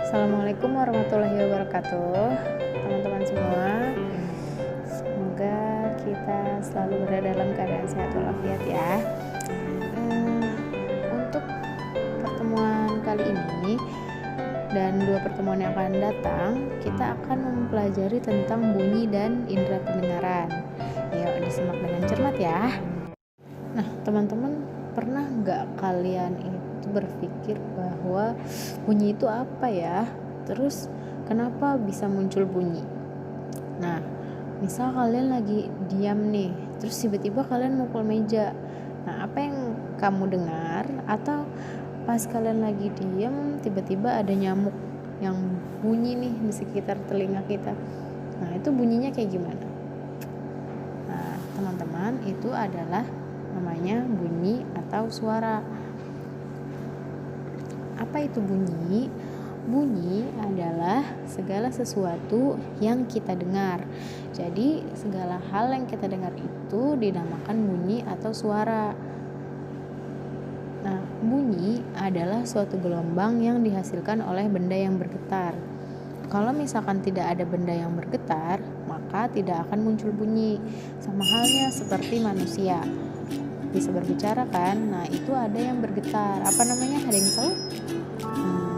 Assalamualaikum warahmatullahi wabarakatuh, teman-teman semua. Semoga kita selalu berada dalam keadaan sehat walafiat ya. Untuk pertemuan kali ini dan 2 pertemuan yang akan datang, kita akan mempelajari tentang bunyi dan indera pendengaran. Yuk disimak dengan cermat ya. Nah, teman-teman, pernah nggak kalian itu berpikir bahwa bunyi itu apa ya? Terus kenapa bisa muncul bunyi? Nah, misal kalian lagi diam nih, terus tiba-tiba kalian mukul meja. Nah, apa yang kamu dengar? Atau pas kalian lagi diam, tiba-tiba ada nyamuk yang bunyi nih di sekitar telinga kita. Nah, itu bunyinya kayak gimana? Nah, teman-teman, itu adalah namanya bunyi atau suara. Apa itu bunyi? Bunyi adalah segala sesuatu yang kita dengar. Jadi segala hal yang kita dengar itu dinamakan bunyi atau suara. Nah, bunyi adalah suatu gelombang yang dihasilkan oleh benda yang bergetar. Kalau misalkan tidak ada benda yang bergetar, maka tidak akan muncul bunyi. Sama halnya seperti manusia. Bisa berbicara kan? Nah, itu ada yang bergetar. Apa namanya? Ada yang tahu?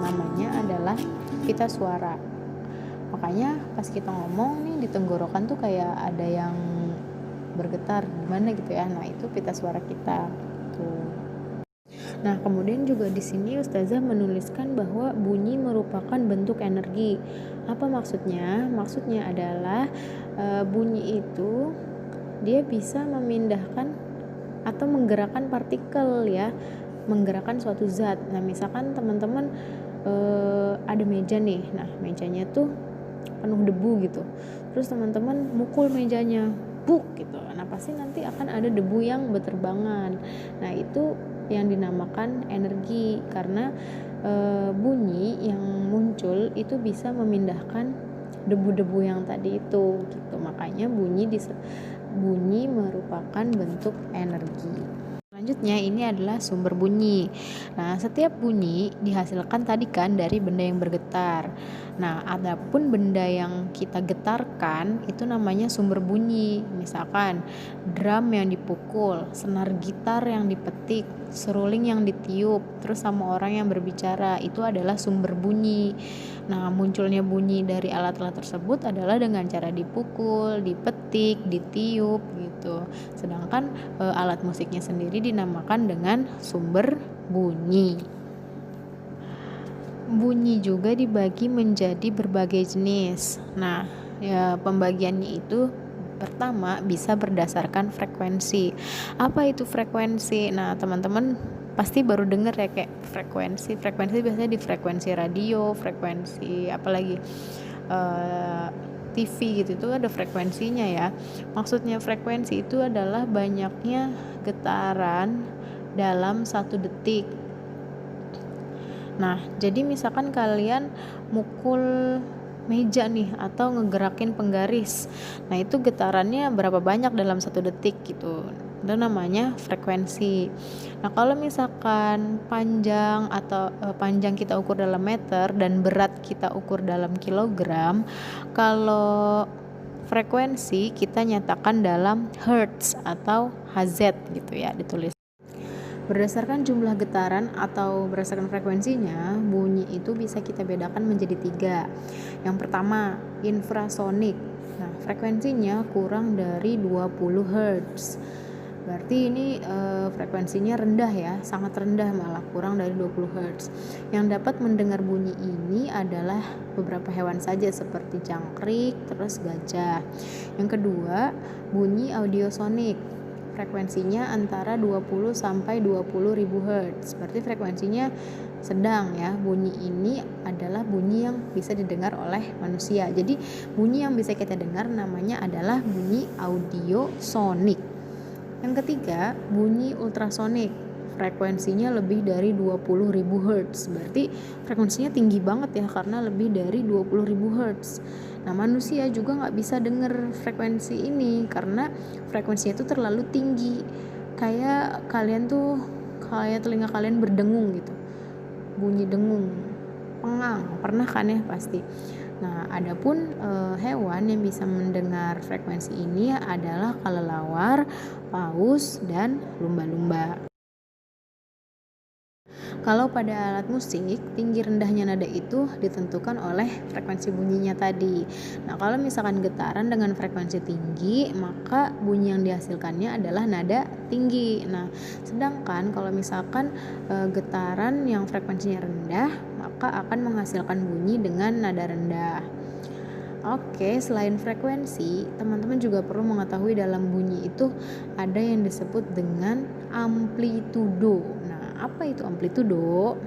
Namanya adalah pita suara. Makanya pas kita ngomong nih di tenggorokan tuh kayak ada yang bergetar gimana gitu ya. Nah, itu pita suara kita. Tuh. Nah, kemudian juga di sini Ustazah menuliskan bahwa bunyi merupakan bentuk energi. Apa maksudnya? Maksudnya adalah bunyi itu dia bisa memindahkan atau menggerakkan partikel ya, menggerakkan suatu zat. Nah, misalkan teman-teman ada meja nih, nah mejanya tuh penuh debu gitu, terus teman-teman mukul mejanya, buk gitu, nah pasti nanti akan ada debu yang berterbangan. Nah, itu yang dinamakan energi, karena bunyi yang muncul itu bisa memindahkan debu-debu yang tadi itu gitu. Makanya bunyi merupakan bentuk energi. Selanjutnya ini adalah sumber bunyi. Nah, setiap bunyi dihasilkan tadi kan dari benda yang bergetar. Nah, adapun benda yang kita getarkan itu namanya sumber bunyi. Misalkan drum yang dipukul, senar gitar yang dipetik, seruling yang ditiup, terus sama orang yang berbicara, itu adalah sumber bunyi. Nah, munculnya bunyi dari alat-alat tersebut adalah dengan cara dipukul, dipetik, ditiup gitu. Sedangkan alat musiknya sendiri dinamakan dengan sumber bunyi. Bunyi juga dibagi menjadi berbagai jenis. Nah, ya pembagiannya itu pertama bisa berdasarkan frekuensi. Apa itu frekuensi? Nah, teman-teman pasti baru dengar ya kayak frekuensi biasanya di frekuensi radio, frekuensi apalagi TV gitu, itu ada frekuensinya ya. Maksudnya frekuensi itu adalah banyaknya getaran dalam 1 detik. Nah, jadi misalkan kalian mukul meja nih atau ngegerakin penggaris, nah itu getarannya berapa banyak dalam 1 detik gitu, itu namanya frekuensi. Nah, kalau misalkan panjang kita ukur dalam meter dan berat kita ukur dalam kilogram, kalau frekuensi kita nyatakan dalam hertz atau Hz gitu ya ditulis. Berdasarkan jumlah getaran atau berdasarkan frekuensinya, bunyi itu bisa kita bedakan menjadi 3. Yang pertama, infrasonik. Nah, frekuensinya kurang dari 20 Hz. Berarti ini frekuensinya rendah ya, sangat rendah malah, kurang dari 20 Hz. Yang dapat mendengar bunyi ini adalah beberapa hewan saja seperti jangkrik, terus gajah. Yang kedua, bunyi audiosonik. Frekuensinya antara 20 sampai 20 ribu Hz. Berarti frekuensinya sedang ya. Bunyi ini adalah bunyi yang bisa didengar oleh manusia. Jadi bunyi yang bisa kita dengar namanya adalah bunyi audiosonik. Yang ketiga, bunyi ultrasonik. Frekuensinya lebih dari 20 ribu Hz. Berarti frekuensinya tinggi banget ya, karena lebih dari 20 ribu Hz. Nah, manusia juga nggak bisa dengar frekuensi ini karena frekuensinya itu terlalu tinggi. Kayak telinga kalian berdengung gitu, bunyi dengung. terpengang, pernah kan ya pasti. Nah, adapun hewan yang bisa mendengar frekuensi ini adalah kelelawar, paus, dan lumba-lumba. Kalau pada alat musik, tinggi rendahnya nada itu ditentukan oleh frekuensi bunyinya tadi. Nah, kalau misalkan getaran dengan frekuensi tinggi, maka bunyi yang dihasilkannya adalah nada tinggi. Nah, sedangkan kalau misalkan getaran yang frekuensinya rendah, maka akan menghasilkan bunyi dengan nada rendah. Oke, selain frekuensi, teman-teman juga perlu mengetahui dalam bunyi itu ada yang disebut dengan amplitudo. Nah, apa itu amplitudo?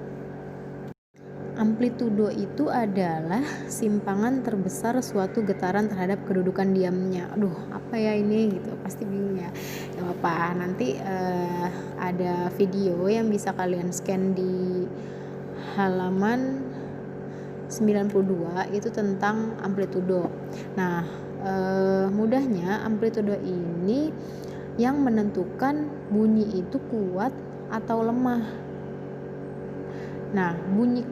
Amplitudo itu adalah simpangan terbesar suatu getaran terhadap kedudukan diamnya. Aduh, apa ya ini gitu, pasti bingung ya. Gak apa-apa, nanti ada video yang bisa kalian scan di halaman 92 itu tentang amplitudo. Nah, mudahnya amplitudo ini yang menentukan bunyi itu kuat atau lemah. Nah, bunyi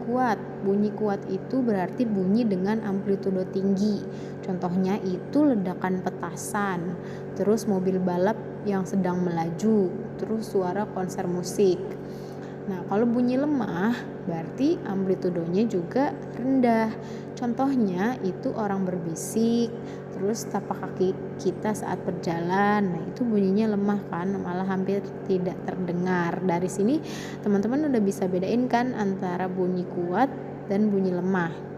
kuat itu berarti bunyi dengan amplitudo tinggi. Contohnya itu ledakan petasan, terus mobil balap yang sedang melaju, terus suara konser musik. Nah, kalau bunyi lemah berarti amplitudonya juga rendah. Contohnya itu orang berbisik, terus tapak kaki kita saat berjalan. Nah, itu bunyinya lemah kan, malah hampir tidak terdengar. Dari sini teman-teman udah bisa bedain kan antara bunyi kuat dan bunyi lemah.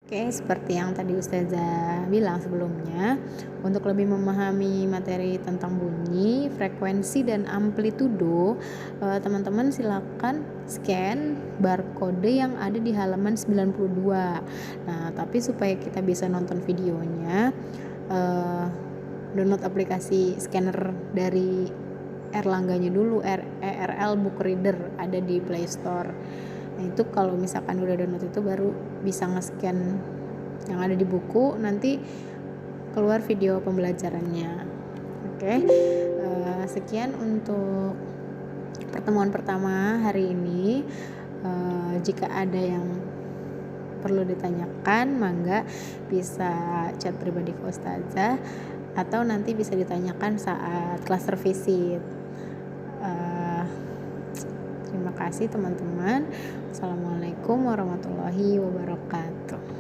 Oke, seperti yang tadi Ustazah bilang sebelumnya, untuk lebih memahami materi tentang bunyi, frekuensi, dan amplitudo, teman-teman silakan scan barcode yang ada di halaman 92. Nah, tapi supaya kita bisa nonton videonya, download aplikasi scanner dari Erlangganya dulu, ERL Book Reader, ada di Play Store. Nah, itu kalau misalkan udah download itu baru bisa nge-scan yang ada di buku, nanti keluar video pembelajarannya. Oke, sekian untuk pertemuan pertama hari ini. Jika ada yang perlu ditanyakan, mangga bisa chat pribadi ke Ustazah atau nanti bisa ditanyakan saat cluster visit. Terima kasih teman-teman. Assalamualaikum warahmatullahi wabarakatuh.